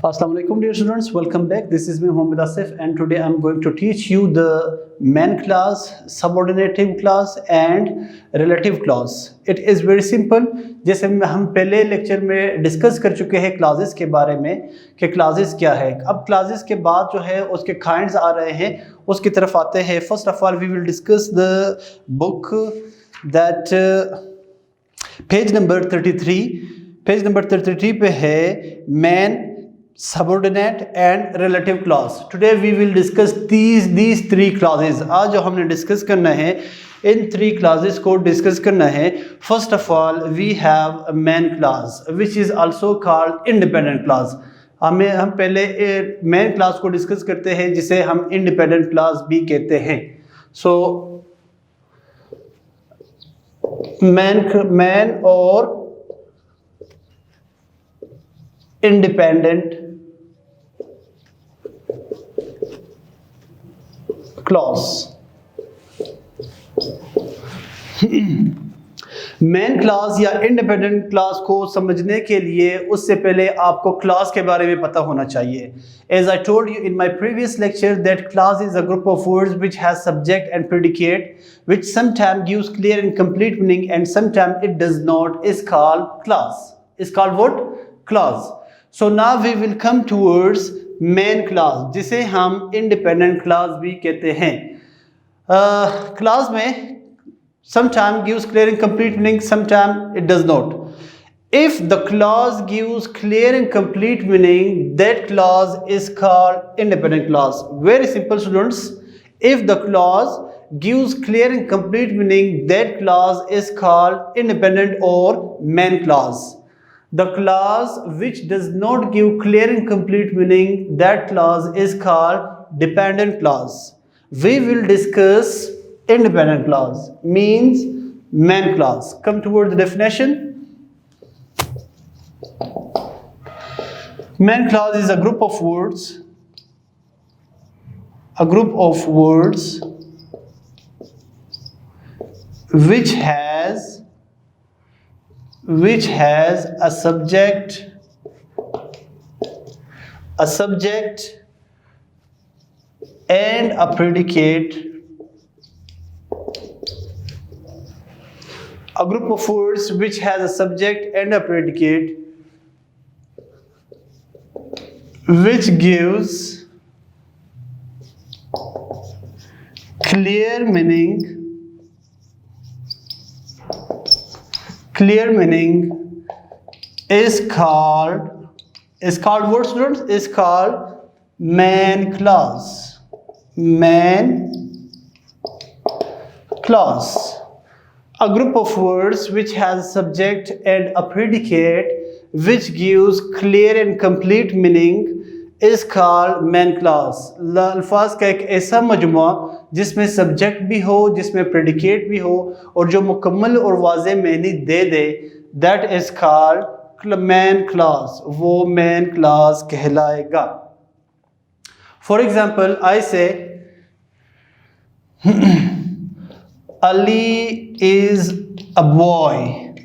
Assalamu alaikum dear students, welcome back. This is me Mohammed Asif and today I am going to teach you the main clause, subordinative clause and relative clause. It is very simple. जैसे हम पहले lecture में discuss कर चुके हैं classes के बारे में कि क्लासेस क्या है. अब क्लासेस के बाद जो है उसके काइंड्स आ रहे हैं, उसकी तरफ आते हैं. First of all we will discuss the book that page number 33. Page number 33 पे है main, subordinate and relative clause. Today we will discuss these three clauses. आज जो हमने डिस्कस करना है इन थ्री क्लासेस को डिस्कस करना है. First of all we have main clause which is also called independent clause. हम पहले main clause को डिस्कस करते हैं जिसे हम independent clause भी कहते हैं. So main और independent clause. मेन क्लास या इंडिपेंडेंट क्लास को समझने के लिए उससे पहले आपको क्लास के बारे में पता होना चाहिए. As I told you in my previous lecture that class is a group of words which has subject and predicate which sometimes gives clear and complete meaning and sometimes it does not is called class. Is called what? Clause. So now we will come towards main clause जिसे हम independent clause भी कहते हैं. Clause में sometimes gives clear and complete meaning, sometimes it does not. If the clause gives clear and complete meaning, that clause is called independent clause. Very simple students. If the clause gives clear and complete meaning, that clause is called independent or main clause. The clause which does not give clear and complete meaning, that clause is called dependent clause. We will discuss independent clause, means main clause. Come toward the definition. Main clause is a group of words, which has a subject and a predicate. A group of words which has a subject and a predicate which gives clear meaning is called what students? Is called main clause. Main clause. A group of words which has a subject and a predicate which gives clear and complete meaning is called main clause. अल्फाज का एक ऐसा मजमुआ जिसमें subject भी हो, जिसमें predicate भी हो और जो मुकम्मल और वाज़े मानी दे दे, that is called main clause. वो main clause कहलाएगा. For example, I say Ali is a boy.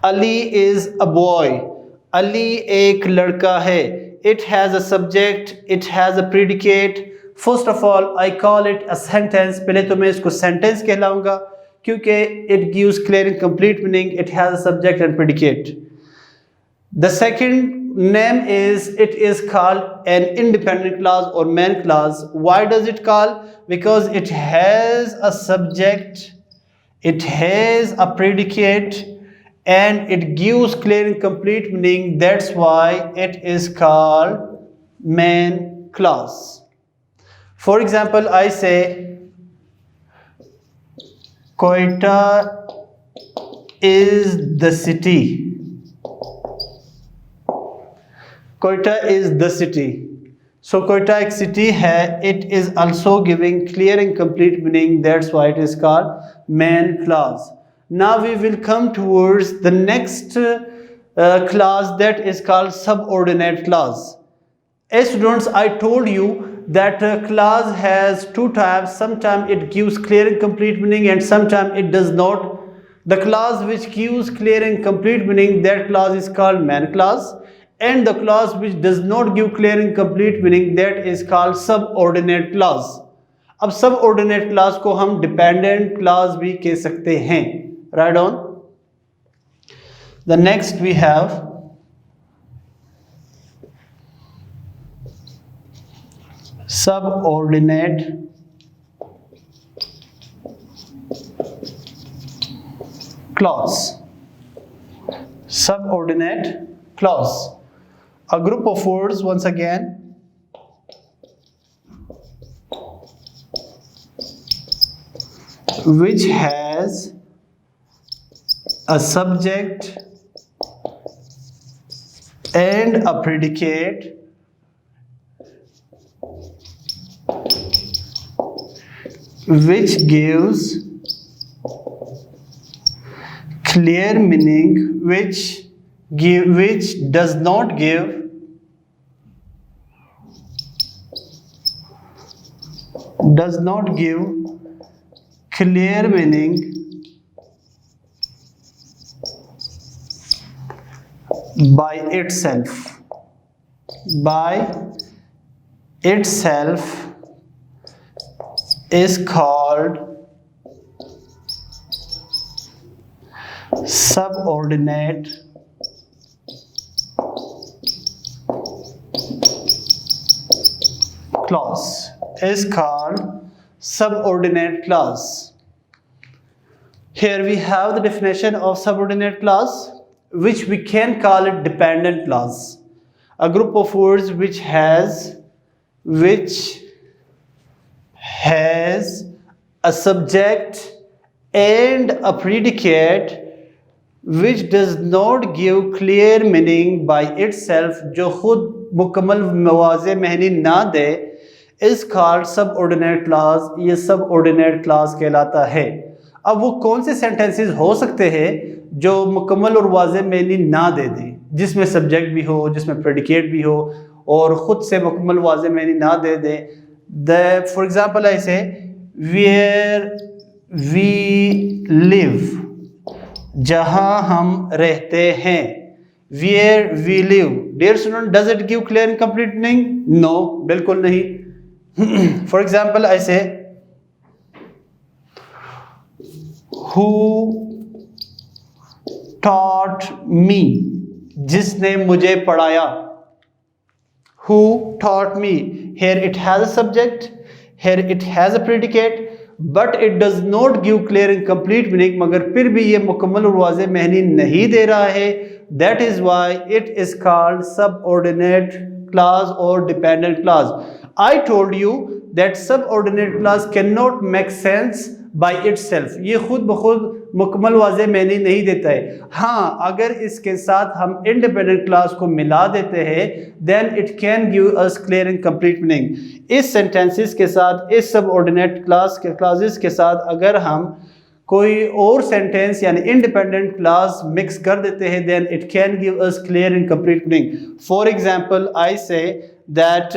Ali is a boy. Ali एक लड़का है. It has a subject, it has a predicate. First of all, I call it a sentence. पहले तो मैं इसको sentence कहलाऊंगा क्योंकि it gives clear and complete meaning. It has a subject and predicate. The second name is, it is called an independent clause or main clause. Why does it call? Because it has a subject, it has a predicate, and it gives clear and complete meaning. That's why it is called main clause. For example, I say Quetta is the city. Quetta is the city. So Quetta एक city है. It is also giving clear and complete meaning. That's why it is called main clause. Now we will come towards the next clause that is called subordinate clause. As students, I told you that clause has two types. Sometimes it gives clear and complete meaning and sometimes it does not. The clause which gives clear and complete meaning, that clause is called main clause. and the clause which does not give clear and complete meaning, that is called subordinate clause. अब subordinate clause को हम dependent clause भी कह सकते हैं. Right on. The next we have subordinate clause. Subordinate clause. A group of words, once again, which has a subject and a predicate which gives clear meaning, which does not give clear meaning by itself is called subordinate clause. Is called subordinate clause. Here we have the definition of subordinate clause, which we can call it dependent clause. A group of words which has a subject and a predicate which does not give clear meaning by itself, जो खुद मुकम्मल मवाज़े महनी ना दे, is called subordinate clause. ये subordinate clause कहलाता है. अब वो कौन से sentences हो सकते हैं जो मुकम्मल और वाज़े महनी ना दे दें, जिसमें subject भी हो, जिसमें predicate भी हो और ख़ुद से मुकम्मल वाज़े महनी ना दे दें. For example ऐसे where we live, जहाँ हम रहते हैं. Where we live. Dear student, does it give clear and complete meaning? No, बिल्कुल नहीं. For example, I say, who taught me? जिसने मुझे पढ़ाया. Who taught me? Here it has a subject, here it has a predicate, but it does not give clear and complete meaning. मगर फिर भी ये मुकम्मल और वाज़े महनी नहीं दे रहा है. That is why it is called subordinate clause or dependent clause. I told you that subordinate clause cannot make sense by itself. ये खुद ब खुद मुकम्मल वाज़े मैनी नहीं देता है. हाँ, अगर इसके साथ हम independent clause को मिला देते हैं, then it can give us clear and complete meaning. इस sentences के साथ, इस subordinate clauses के साथ अगर हम कोई और sentence यानी independent clause mix कर देते हैं, then it can give us clear and complete meaning. For example, I say that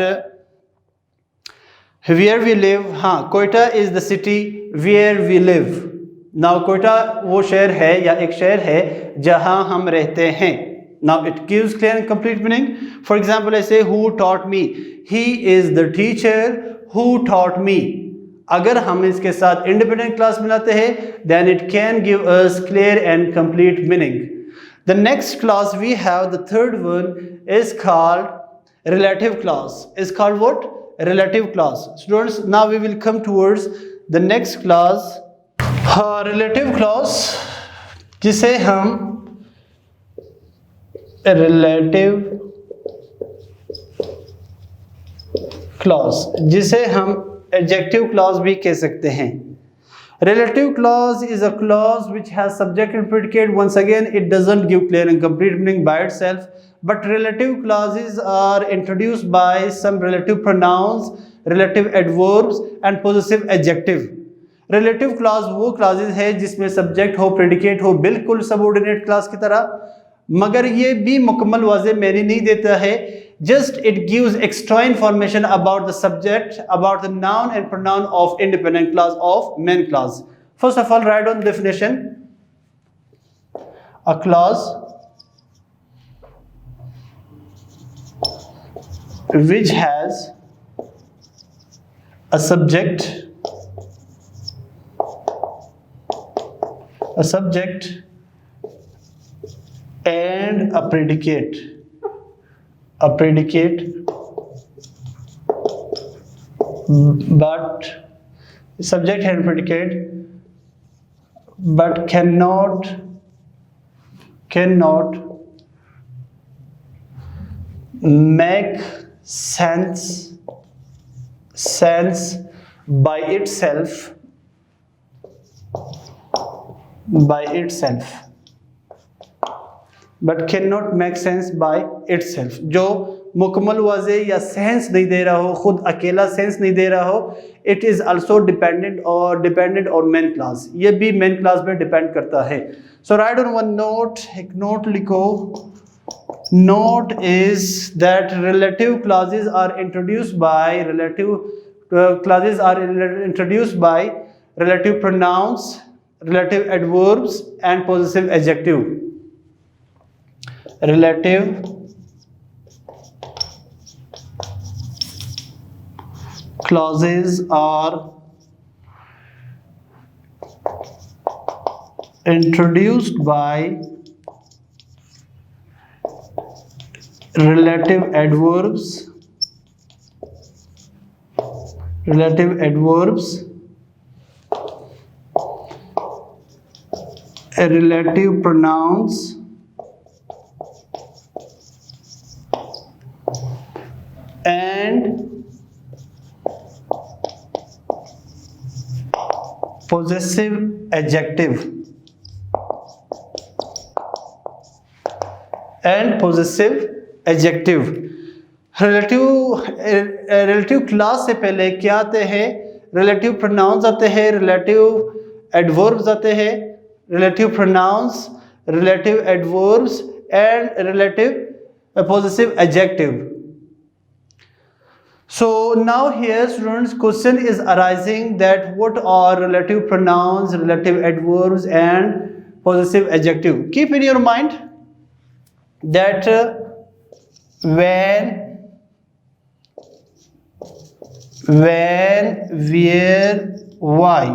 where we live, हाँ, Quetta is the city where we live. Now Quetta वो शहर है या एक शहर है जहाँ हम रहते हैं. Now it gives clear and complete meaning. For example, I say who taught me. He is the teacher who taught me. अगर हम इसके साथ independent clause मिलाते हैं, then it can give us clear and complete meaning. The next clause we have, the third one, is called relative clause. Is called what? Relative clause. Students, now we will come towards the next clause. Relative clause, जिसे हम relative clause, जिसे हम adjective clause भी कह सकते हैं. Relative clause is a clause which has subject and predicate. Once again, it doesn't give clear and complete meaning by itself. But relative clauses are introduced by some relative pronouns, relative adverbs and possessive adjective. Relative clause वो clauses है जिसमें subject हो, predicate हो, बिल्कुल subordinate clause की तरह, मगर ये भी मुकम्मल वाज़े मैनी नहीं देता है. Just it gives extra information about the subject, about the noun and pronoun of independent clause of main clause. First of all, write down the definition. A clause which has a subject and a predicate but subject and predicate but cannot make sense by itself but cannot make sense by itself, जो मुकम्मल वाज़े या sense नहीं दे रहा हो, खुद अकेला sense नहीं दे रहा हो, इट इज़ आल्सो डिपेंडेंट और मेन क्लास, ये भी मेन क्लास पे डिपेंड करता है. सो राइट ऑन वन नोट, एक नोट लिखो. Note is that relative clauses are introduced by relative pronouns, relative adverbs and possessive adjective. Relative clauses are introduced by relative adverbs, relative pronouns and possessive adjective. Relative class से पहले क्या आते हैं? Relative pronouns आते हैं, relative adverbs आते हैं, relative pronouns, relative adverbs and relative possessive adjective. So now here students, question is arising that what are relative pronouns, relative adverbs and possessive adjective. Keep in your mind that when, where, why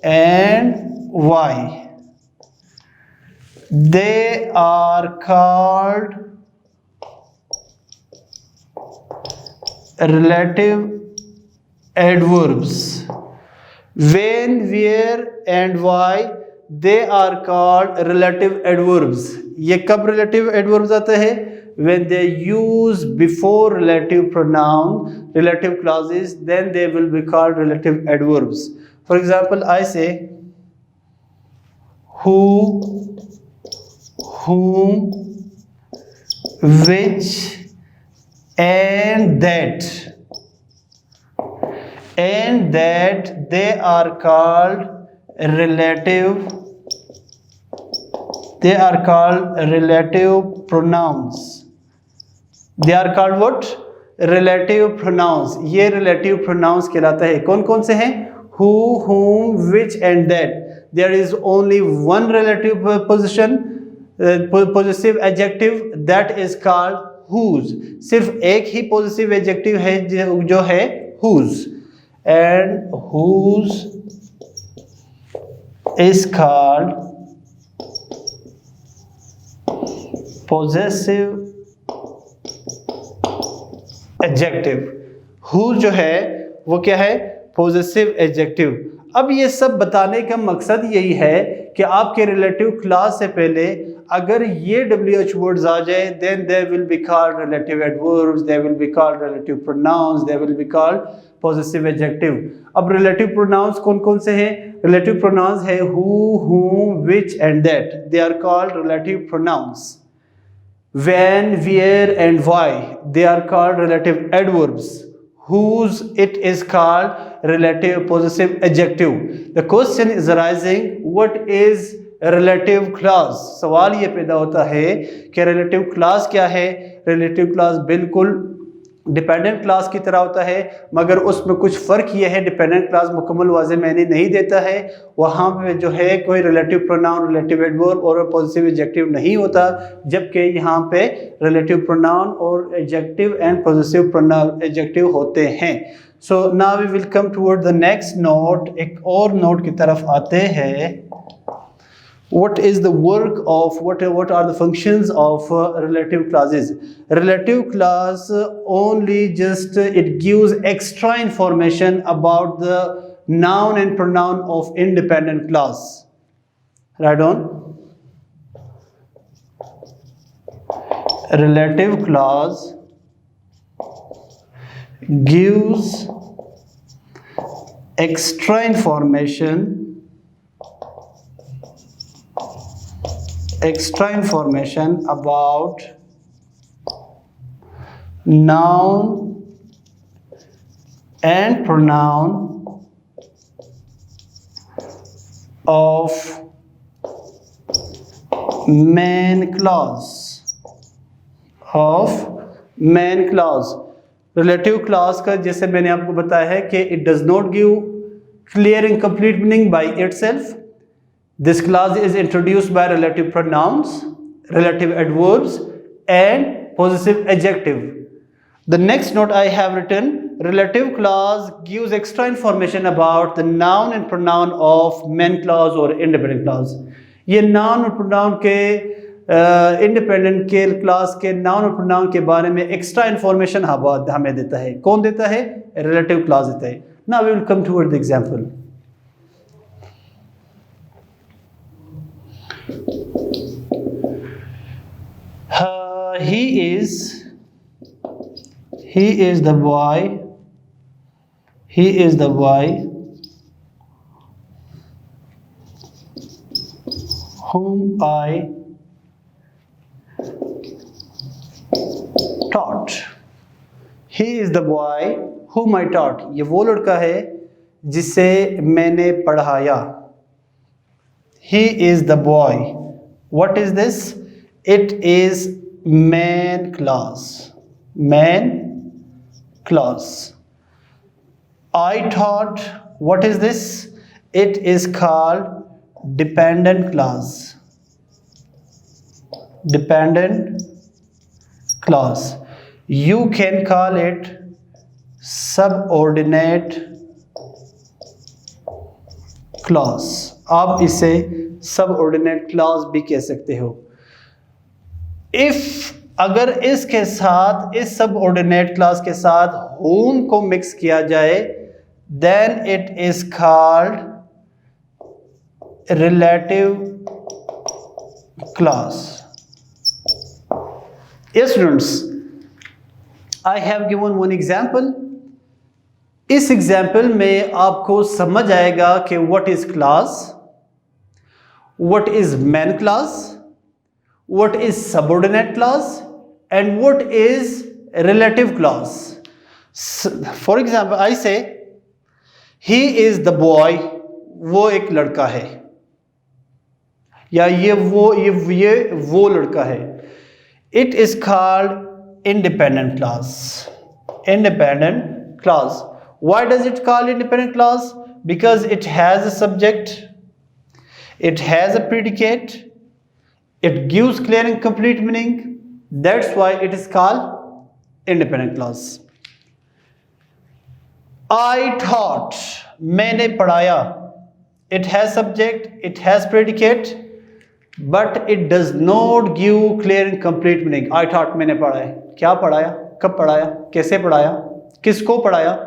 and why, they are called relative adverbs. When, where and why, they are called relative adverbs. ये कब relative adverbs आते हैं? When they use before relative pronoun, relative clauses, then they will be called relative adverbs. For example, I say who, whom, which and that, they are called relative pronouns. They are called what? Relative pronouns. ये relative pronouns कहलाता है. कौन कौन से हैं? Who, whom, which and that. There is only one relative possessive adjective, that is called whose. सिर्फ एक ही possessive adjective है जो है whose, and whose is called possessive adjective. whose जो है वो क्या है? possessive adjective. अब ये सब बताने का मकसद यही है कि आपके रिलेटिव क्लास से पहले अगर ये WH words आ जाए, then they will be called relative adverbs, they will be called relative pronouns, they will be called possessive adjective. अब relative pronouns कौन कौन से हैं? relative pronouns है who, whom, which and that. They are called relative pronouns. When, where and why, they are called relative adverbs. Whose, it is called relative possessive adjective. The question is arising, what is relative clause? सवाल ये पैदा होता है कि relative clause क्या है? relative clause बिल्कुल dependent class की तरह होता है, मगर उसमें कुछ फ़र्क ये है, डिपेंडेंट क्लास मुकम्मल वाज़े मायने नहीं देता है, वहाँ पे जो है कोई रिलेटिव प्रोनाउन, रिलेटिव एडवर्ब और पॉजिटिव एडजेक्टिव नहीं होता, जबकि यहाँ पे रिलेटिव प्रोनाउन और adjective and positive pronoun adjective होते हैं। So now we will come toward the next note, एक और नोट की तरफ आते हैं। What is the work of what are the functions of relative clauses? Relative clause only just it gives extra information about the noun and pronoun of independent clause. Right on. Relative clause gives extra information about noun and pronoun of main clause. Relative clause का जैसे मैंने आपको बताया है कि it does not give clear and complete meaning by itself. This clause is introduced by relative pronouns, relative adverbs, and possessive adjective. The next note I have written, relative clause gives extra information about the noun and pronoun of main clause or independent clause. ये noun और pronoun के independent के clause के noun और pronoun के बारे में extra information हमें देता है. कौन देता है? Relative clause देता है. Now we will come toward the example. He is the boy whom I taught. He is the boy whom I taught. ये वो लड़का है जिसे मैंने पढ़ाया. He is the boy. What is this? It is main clause. I taught. What is this? It is called dependent clause. You can call it subordinate clause. आप इसे subordinate clause भी कह सकते हो. अगर इसके साथ इस सबऑर्डिनेट क्लास के साथ whom को मिक्स किया जाए, then it is called relative clause. Yes students, I have given one example. इस एग्जाम्पल में आपको समझ आएगा कि what is clause, what is main clause, what is subordinate clause, and what is relative clause. For example, I say he is the boy. वो एक लड़का है, या ये वो लड़का है. It is called independent clause. Why does it call independent clause? Because it has a subject, it has a predicate, it gives clear and complete meaning. That's why it is called independent clause. I taught. मैंने पढ़ाया. It has subject, it has predicate, but it does not give clear and complete meaning. I taught मैंने पढ़ाया. क्या पढ़ाया? कब पढ़ाया? कैसे पढ़ाया? किसको पढ़ाया?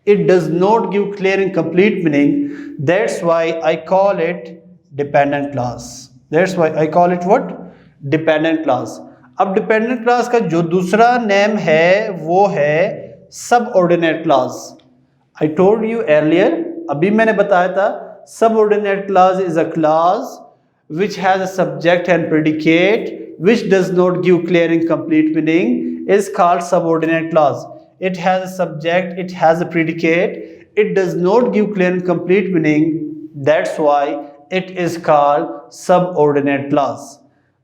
It does not give clear and complete meaning. That's why I call it dependent clause. That's why I call it what? Dependent clause. अब dependent clause का जो दूसरा नेम है वो है subordinate clause. I told you earlier, अभी मैंने बताया था, subordinate clause is a clause which has a subject and predicate which does not give clear and complete meaning is called subordinate clause. It has a subject, it has a predicate, it does not give clear and complete meaning. That's why it is called subordinate clause.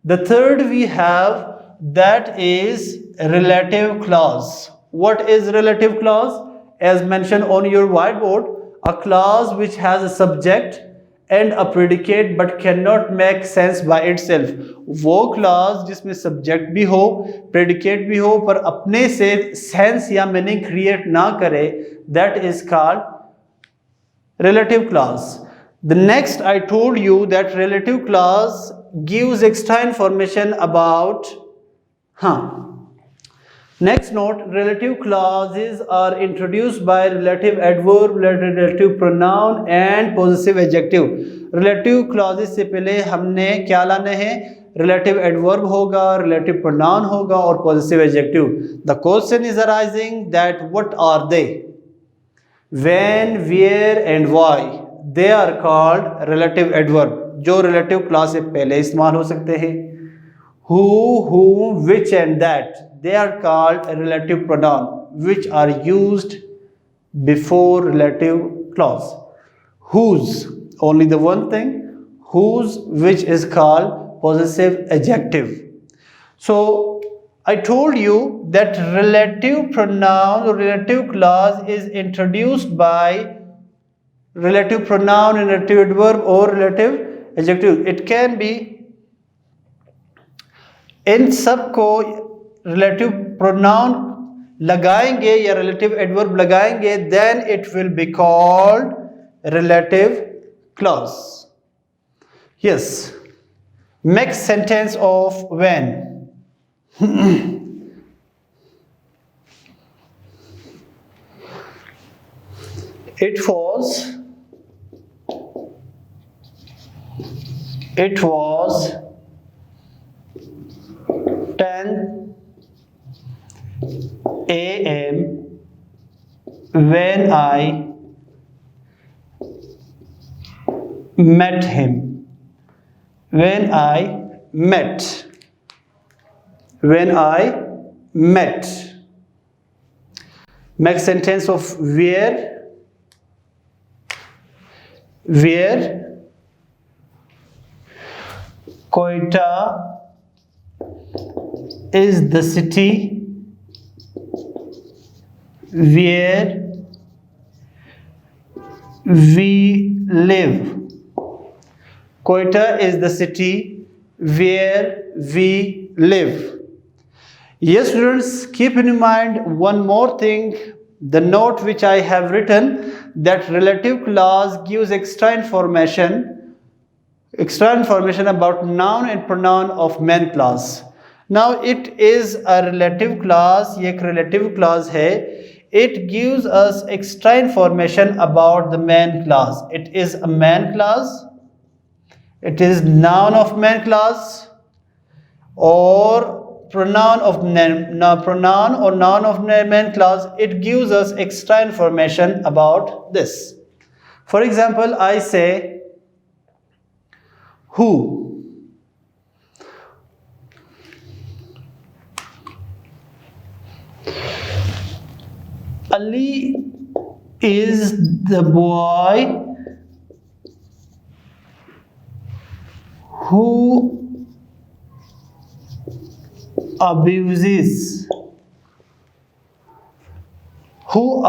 The third we have, that is relative clause. What is relative clause? As mentioned on your whiteboard, a clause which has a subject and a predicate but cannot make sense by itself. वो clause जिसमें subject भी हो, predicate भी हो, पर अपने से sense या meaning create ना करे, that is called relative clause. The next, I told you that relative clause gives extra information about Next note, relative clauses are introduced by relative adverb, relative pronoun and possessive adjective. Relative clauses से पहले हमने क्या लाने हैं? Relative adverb होगा, relative pronoun होगा और possessive adjective. The question is arising that what are they? When, where and why? They are called relative adverb, जो relative clause से पहले इस्तेमाल हो सकते हैं. Who, whom, which and that, they are called a relative pronoun which are used before relative clause. Whose, only the one thing, whose, which is called possessive adjective. So I told you that relative pronoun or relative clause is introduced by relative pronoun and relative adverb or relative adjective. It can be इन सब को relative pronoun लगाएंगे या relative adverb लगाएंगे, then it will be called relative clause. Yes, make sentence of when. It was 10 a.m. when I met him. When I met. Make sentence of where. Quetta is the city where we live. Quetta is the city where we live. Yes, students, keep in mind one more thing. The note which I have written, that relative clause gives extra information about noun and pronoun of main clause. Now it is a relative clause. ये एक relative clause है. It gives us extra information about the main clause. It is a main clause. It is noun of main clause or pronoun of pronoun or noun of main clause. It gives us extra information about this. For example, I say who. Ali is the boy who abuses. Who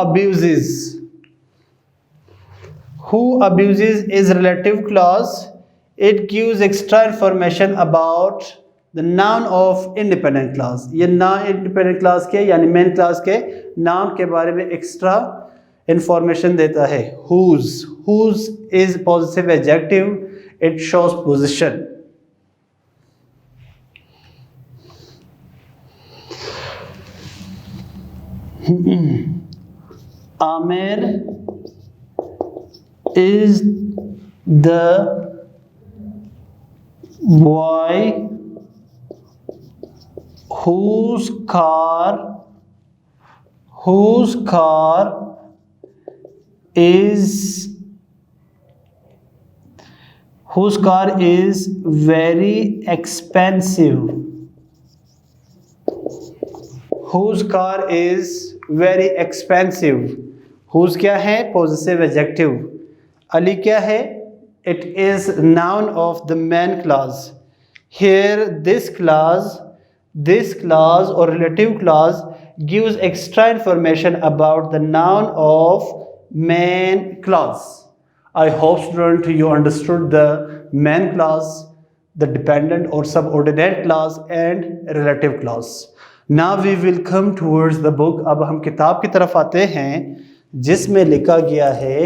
abuses is relative clause. It gives extra information about the noun of independent clause. ये noun independent clause के यानी main clause के noun के बारे में extra information देता है. Whose is possessive adjective. It shows position. Amir is the boy whose car is very expensive. Whose car is very expensive. Whose क्या है? Possessive adjective. Ali क्या है? It is noun of the main clause. Here this clause or relative clause gives extra information about the noun of main clause. I hope student you understood the main clause, the dependent or subordinate clause and relative clause. Now we will come towards the book. अब हम किताब की तरफ आते हैं जिसमें लिखा गया है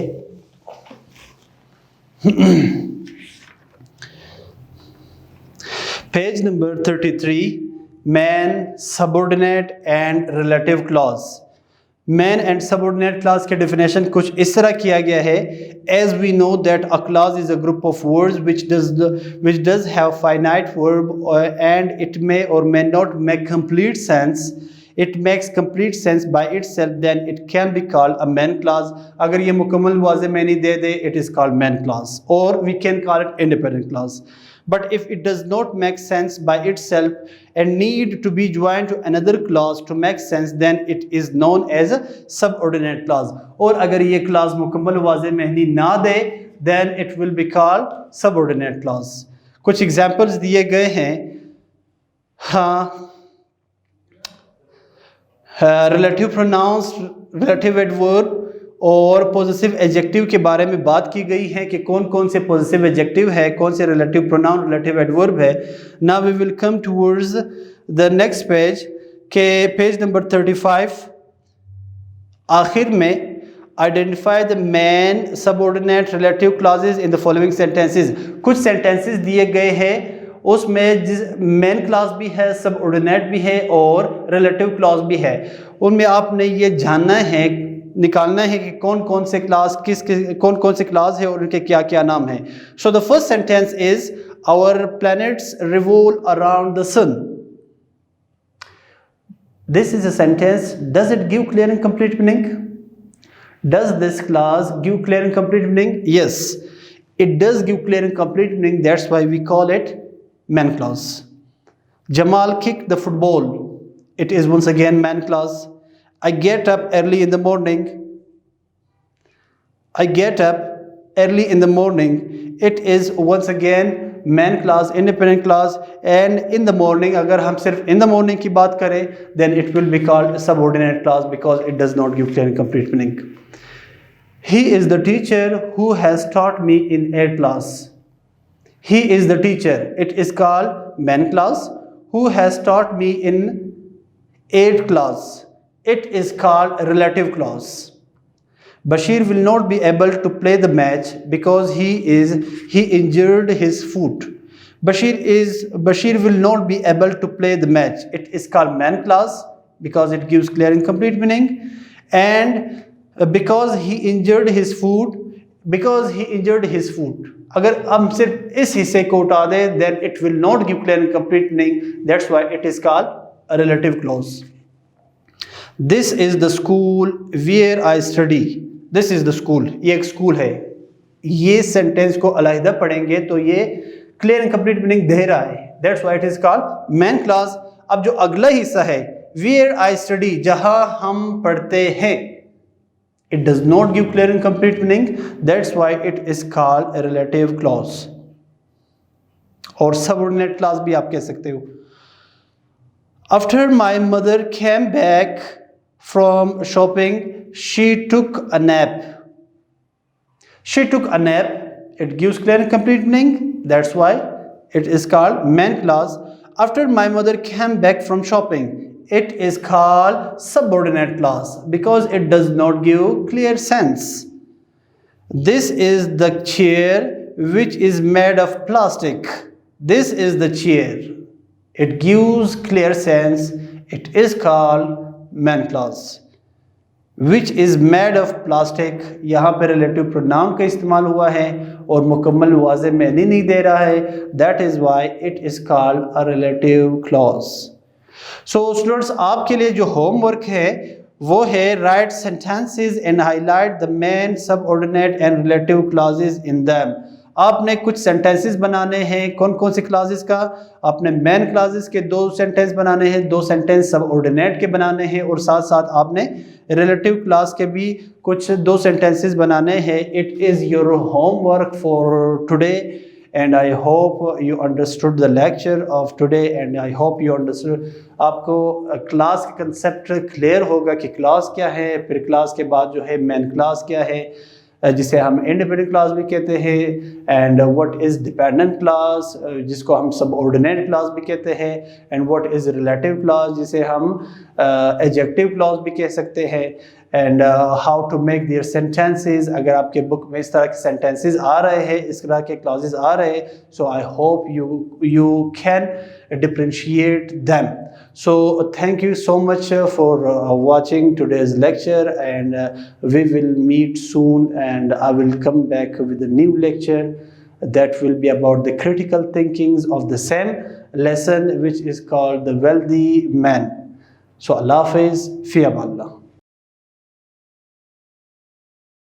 page number 33, main, subordinate and relative clause. Main and subordinate clause के डेफिनेशन कुछ इस तरह किया गया है. As we know that a clause is a group of words which does have finite verb and it may or may not make complete sense. It makes complete sense by itself, then it can be called a main clause. अगर ये मुकम्मल वाज़े मानी दे दे, it is called main clause, or we can call it independent clause. But if it does not make sense by itself and need to be joined to another clause to make sense, then it is known as a subordinate clause. और अगर ये clause मुकम्मल वाज़े मानी ना दे, then it will be called subordinate clause. कुछ examples दिए गए हैं. हाँ, relative pronouns, relative adverb और पॉजिटिव एडजेक्टिव के बारे में बात की गई है कि कौन कौन से पॉजिटिव एडजेक्टिव है, कौन से रिलेटिव प्रोनाउन, रिलेटिव एडवर्ब है. Now we will come towards the next page के पेज नंबर 35. आखिर में identify the main subordinate relative clauses in the following sentences. कुछ सेंटेंसेस दिए गए हैं, उसमें मेन क्लॉज भी है, सबऑर्डिनेट भी है और रिलेटिव क्लॉज भी है. उनमें आपने ये जानना है, निकालना है कि कौन कौन से क्लास कौन कौन से क्लास है और उनके क्या क्या नाम है. So the first sentence is our planets revolve around the sun. This is a sentence. Does it give clear and complete meaning? Does this clause give clear and complete meaning? Yes, it does give clear and complete meaning. That's why we call it main clause. Jamal kicked the football. It is once again main clause. I get up early in the morning. I get up early in the morning. It is once again main clause, independent clause. And in the morning, अगर हम सिर्फ in the morning की बात करें, then it will be called subordinate clause because it does not give clear and complete meaning. He is the teacher who has taught me in 8th class. He is the teacher. It is called main clause. Who has taught me in 8th class? It is called relative clause. Bashir will not be able to play the match because he injured his foot. Bashir will not be able to play the match. It is called main clause because it gives clear and complete meaning. And because he injured his foot, अगर हम सिर्फ इस हिस्से को उठा दें, then it will not give clear and complete meaning. That's why it is called a relative clause. This is the school where I study. This is the school. ये एक स्कूल है. ये सेंटेंस को अलग पढ़ेंगे तो ये clear and complete meaning दे रहा है. That's why it is called main clause. अब जो अगला हिस्सा है where I study, जहाँ हम पढ़ते हैं, it does not give clear and complete meaning. That's why it is called a relative clause. और subordinate clause भी आप कह सकते हो. After my mother came back from shopping, she took a nap. She took a nap. It gives clear and complete meaning. That's why it is called main clause. After my mother came back from shopping, it is called subordinate clause because it does not give clear sense. This is the chair which is made of plastic. This is the chair. It gives clear sense. It is called main clause. Which is made of plastic. यहाँ पे relative pronoun का इस्तेमाल हुआ है और मुकम्मल वाज़े मानी नहीं दे रहा है. That is why it is called a relative clause. So students, आपके लिए जो होमवर्क है वो है right sentences and highlight the main subordinate and relative clauses in them. आपने कुछ सेंटेंसेस बनाने हैं. कौन कौन से क्लॉजेस का? आपने मेन क्लॉजेस के 2 सेंटेंस बनाने हैं, 2 सेंटेंस सबऑर्डिनेट के बनाने हैं और साथ साथ आपने रिलेटिव क्लॉज के भी कुछ 2 सेंटेंसेस बनाने हैं. It is your homework for today and I hope you understood the lecture of today, and I hope you understood. आपको क्लास का कंसेप्ट क्लियर होगा कि क्लास क्या है, फिर क्लास के बाद जो है मेन क्लास क्या है, जिसे हम इंडिपेंडेंट क्लास भी कहते हैं, and what is dependent clause जिसको हम सबऑर्डिनेट क्लास भी कहते हैं, and what is relative clause जिसे हम एडजेक्टिव क्लास भी कह सकते हैं, and how to make their sentences. अगर आपके बुक में इस तरह के सेंटेंसेस आ रहे हैं, इस तरह के क्लॉजेस आ रहे हैं, so I hope you can differentiate them. So thank you so much for watching today's lecture, and we will meet soon, and I will come back with a new lecture that will be about the critical thinkings of the same lesson, which is called the wealthy man. So Allah Hafiz, fi amallah.